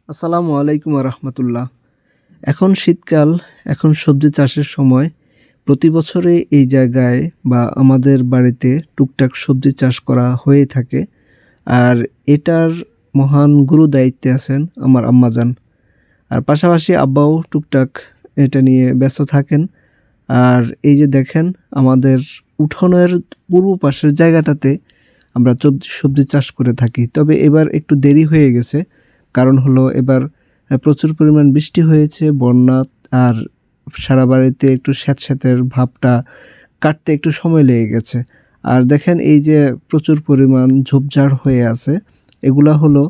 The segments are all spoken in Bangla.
আসসালামু আলাইকুম রহমতুল্লাহ। এখন শীতকাল, এখন সবজি চাষের সময়। প্রতি বছরে এই জায়গায় বা আমাদের বাড়িতে টুকটাক সবজি চাষ করা হয়ে থাকে। আর এটার মহান গুরু দায়িত্বে আছেন আমার আম্মাজান। আর পাশাপাশি আব্বাও টুকটাক এটা নিয়ে ব্যস্ত থাকেন। আর এই যে দেখেন, আমাদের উঠোনের পূর্ব পাশের জায়গাটাতে আমরা সবজি চাষ করে থাকি। তবে এবার একটু দেরি হয়ে গেছে। কারণ হলো এবার প্রচুর পরিমাণ বৃষ্টি হয়েছে, বন্যা। আর সারা বাড়িতে একটু স্যাঁতস্যাঁতের ভাবটা কাটতে একটু সময় লেগে গেছে। আর দেখেন এই যে প্রচুর পরিমাণ ঝোপঝাড় হয়ে আছে, এগুলা হলো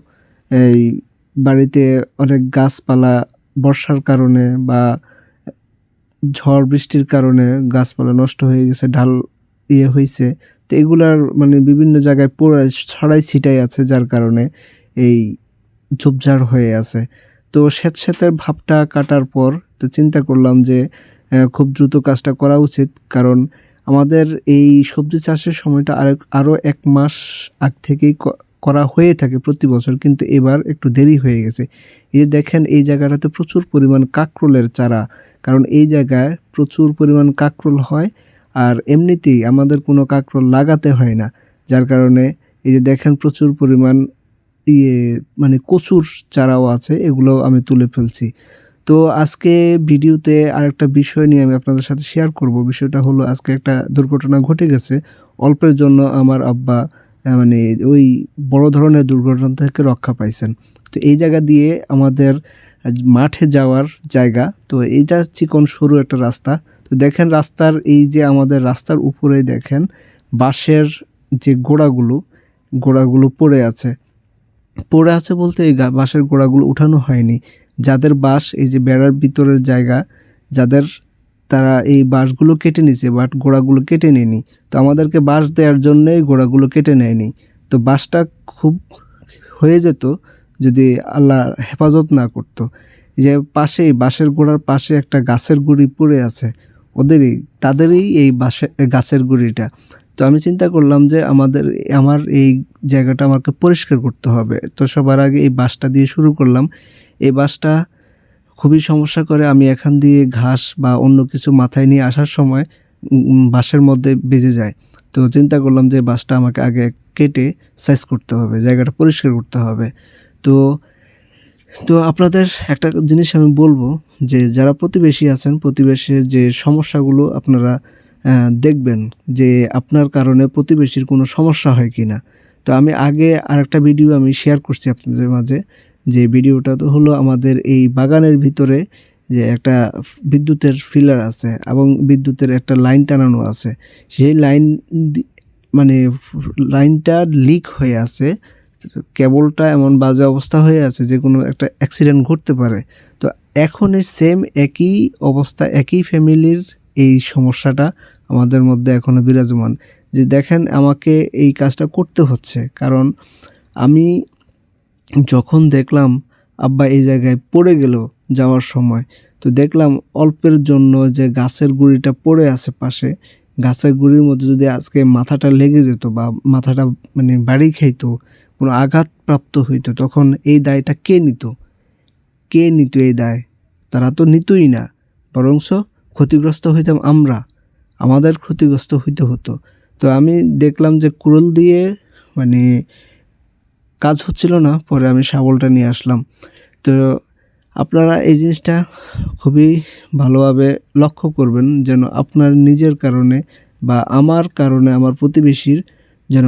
এই বাড়িতে অনেক গাছপালা বর্ষার কারণে বা ঝড় বৃষ্টির কারণে গাছপালা নষ্ট হয়ে গেছে, ঢাল হইছে। তো এগুলার মানে বিভিন্ন জায়গায় পড়ে ছড়াই ছিটাই আছে, যার কারণে এই ঝোপঝাড় হয়ে আছে। তো স্যাঁতস্যাঁতের ভাবটা কাটার পর তো চিন্তা করলাম যে খুব দ্রুত কাজটা করা উচিত। কারণ আমাদের এই সবজি চাষের সময়টা আরও ১ মাস আগ থেকেই করা হয়ে থাকে প্রতি বছর, কিন্তু এবার একটু দেরি হয়ে গেছে। এই যে দেখেন, এই জায়গাটাতে প্রচুর পরিমাণ কাঁকরোলের চারা। কারণ এই জায়গায় প্রচুর পরিমাণ কাঁকরোল হয়। আর এমনিতেই আমাদের কোনো কাঁকরোল লাগাতে হয় না, যার কারণে এই যে দেখেন প্রচুর পরিমাণ ইয়ে মানে কচুর চারাও আছে, এগুলোও আমি তুলে ফেলছি। তো আজকে ভিডিওতে আরেকটা বিষয় নিয়ে আমি আপনাদের সাথে শেয়ার করব। বিষয়টা হলো, আজকে একটা দুর্ঘটনা ঘটে গেছে। অল্পের জন্য আমার আব্বা মানে ওই বড় ধরনের দুর্ঘটনা থেকে রক্ষা পাইছেন। তো এই জায়গা দিয়ে আমাদের মাঠে যাওয়ার জায়গা, তো এইটা চিকন সরু একটা রাস্তা। তো দেখেন রাস্তার এই যে আমাদের রাস্তার উপরে দেখেন বাঁশের যে গোড়াগুলো পড়ে আছে বলতে এই বাঁশের গোড়াগুলো উঠানো হয়নি। যাদের বাঁশ এই যে বেড়ার ভিতরের জায়গা, যাদের তারা এই বাঁশগুলো কেটে নিছে, বাট গোড়াগুলো কেটে নেয়নি। তো আমাদেরকে বাঁশ দেওয়ার জন্যই গোড়াগুলো কেটে নেয়নি। তো বাঁশটা খুব হয়ে যেত যদি আল্লাহ হেফাজত না করতো। যে পাশেই বাঁশের গোড়ার পাশে একটা গাছের গুঁড়ি পড়ে আছে, তাদেরই এই গাছের গুঁড়িটা। তো আমি চিন্তা করলাম যে আমার এই জায়গাটা আমাকে পরিষ্কার করতে হবে। তো সবার আগে এই বাঁশটা দিয়ে শুরু করলাম। এই বাঁশটা খুবই সমস্যা করে। আমি এখান দিয়ে ঘাস বা অন্য কিছু মাথায় নিয়ে আসার সময় বাঁশের মধ্যে বেজে যায়। তো চিন্তা করলাম যে বাঁশটা আমাকে আগে কেটে সাইজ করতে হবে, জায়গাটা পরিষ্কার করতে হবে। তো তো আপনাদের একটা জিনিস আমি বলবো, যে যারা প্রতিবেশী আছেন, প্রতিবেশীর যে সমস্যাগুলো আপনারা দেখবেন যে আপনার কারণে প্রতিবেশীর কোনো সমস্যা হয় কি না। তো আমি আগে আরেকটা ভিডিও আমি শেয়ার করছি আপনাদের মাঝে। যে ভিডিওটা তো হলো, আমাদের এই বাগানের ভিতরে যে একটা বিদ্যুতের ফিলার আছে এবং বিদ্যুতের একটা লাইন টানানো আছে। সেই মানে লাইনটা লিক হয়ে আছে, কেবলটা এমন বাজে অবস্থা হয়ে আছে যে কোনো একটা অ্যাক্সিডেন্ট ঘটতে পারে। তো এখন এই সেম একই অবস্থা, একই ফ্যামিলির এই সমস্যাটা আমাদের মধ্যে এখনও বিরাজমান। যে দেখেন, আমাকে এই কাজটা করতে হচ্ছে কারণ আমি যখন দেখলাম আব্বা এই জায়গায় পড়ে গেল যাওয়ার সময়, তো দেখলাম অল্পের জন্য যে গাছের গুঁড়িটা পড়ে আছে পাশে, গাছের গুঁড়ির মধ্যে যদি আজকে মাথাটা লেগে যেত বা মাথাটা মানে বাড়ি খাইতো, কোনো আঘাতপ্রাপ্ত হইতো, তখন এই দায়টা কে নিত এই দায়? তারা তো নিতই না, বরঞ্চ ক্ষতিগ্রস্ত হইতাম আমাদের ক্ষতিগ্রস্ত হইতে হতো। তো আমি দেখলাম যে কুড়াল দিয়ে মানে কাজ হচ্ছিল না, পরে আমি শাবলটা নিয়ে আসলাম। তো আপনারা এই জিনিসটা খুবই ভালোভাবে লক্ষ্য করবেন, যেন আপনার নিজের কারণে বা আমার কারণে আমার প্রতিবেশীর যেন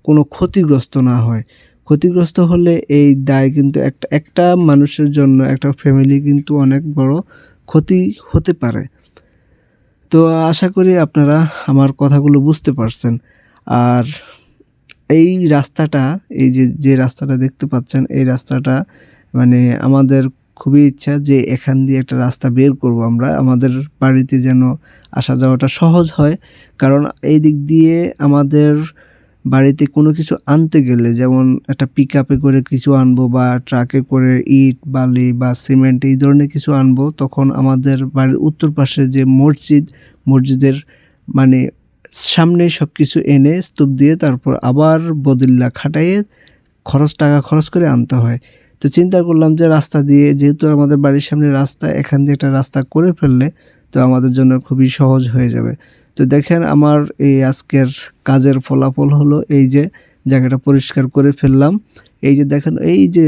কোনো ক্ষতিগ্রস্ত না হয়। ক্ষতিগ্রস্ত হলে এই দায় কিন্তু একটা মানুষের জন্য, একটা ফ্যামিলি কিন্তু অনেক বড় ক্ষতি হতে পারে। তো আশা করি আপনারা আমার কথাগুলো বুঝতে পারছেন। আর এই রাস্তাটা, এই যে রাস্তাটা দেখতে পাচ্ছেন, এই রাস্তাটা মানে আমাদের খুবই ইচ্ছা যে এখান দিয়ে একটা রাস্তা বের করব আমরা, আমাদের বাড়িতে যেন আসা যাওয়াটা সহজ হয়। কারণ এই দিক দিয়ে আমাদের বাড়িতে কোনো কিছু আনতে গেলে, যেমন একটা পিকআপে করে কিছু আনবো বা ট্রাকে করে ইট বালি বা সিমেন্ট এই ধরনের কিছু আনবো, তখন আমাদের বাড়ির উত্তর পাশে যে মসজিদের মানে সামনে সব কিছু এনে স্তূপ দিয়ে তারপর আবার বদিল্লা খাটাইয়ে টাকা খরচ করে আনতে হয়। তো চিন্তা করলাম যে রাস্তা দিয়ে, যেহেতু আমাদের বাড়ির সামনে রাস্তা, এখান দিয়ে একটা রাস্তা করে ফেললে তো আমাদের জন্য খুবই সহজ হয়ে যাবে। তো দেখেন আমার এই আজকের কাজের ফলাফল হলো এই যে জায়গাটা পরিষ্কার করে ফেললাম। এই যে দেখেন এই যে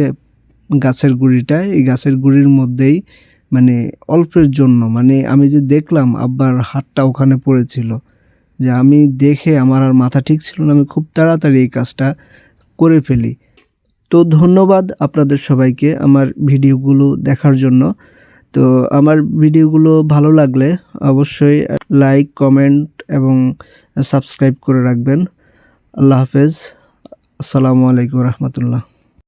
গাছের গুঁড়িটা, এই গাছের গুঁড়ির মধ্যেই মানে অল্পের জন্য মানে আমি যে দেখলাম আব্বার হাতটা ওখানে পড়েছিল, যে আমি দেখে আমার আর মাথা ঠিক ছিল না, আমি খুব তাড়াতাড়ি এই কাজটা করে ফেলি। তো ধন্যবাদ আপনাদের সবাইকে আমার ভিডিওগুলো দেখার জন্য। তো আমার ভিডিওগুলো ভালো লাগলে অবশ্যই লাইক, কমেন্ট এবং সাবস্ক্রাইব করে রাখবেন। আল্লাহ হাফেজ। আসসালামু আলাইকুম রহমতুল্লাহ।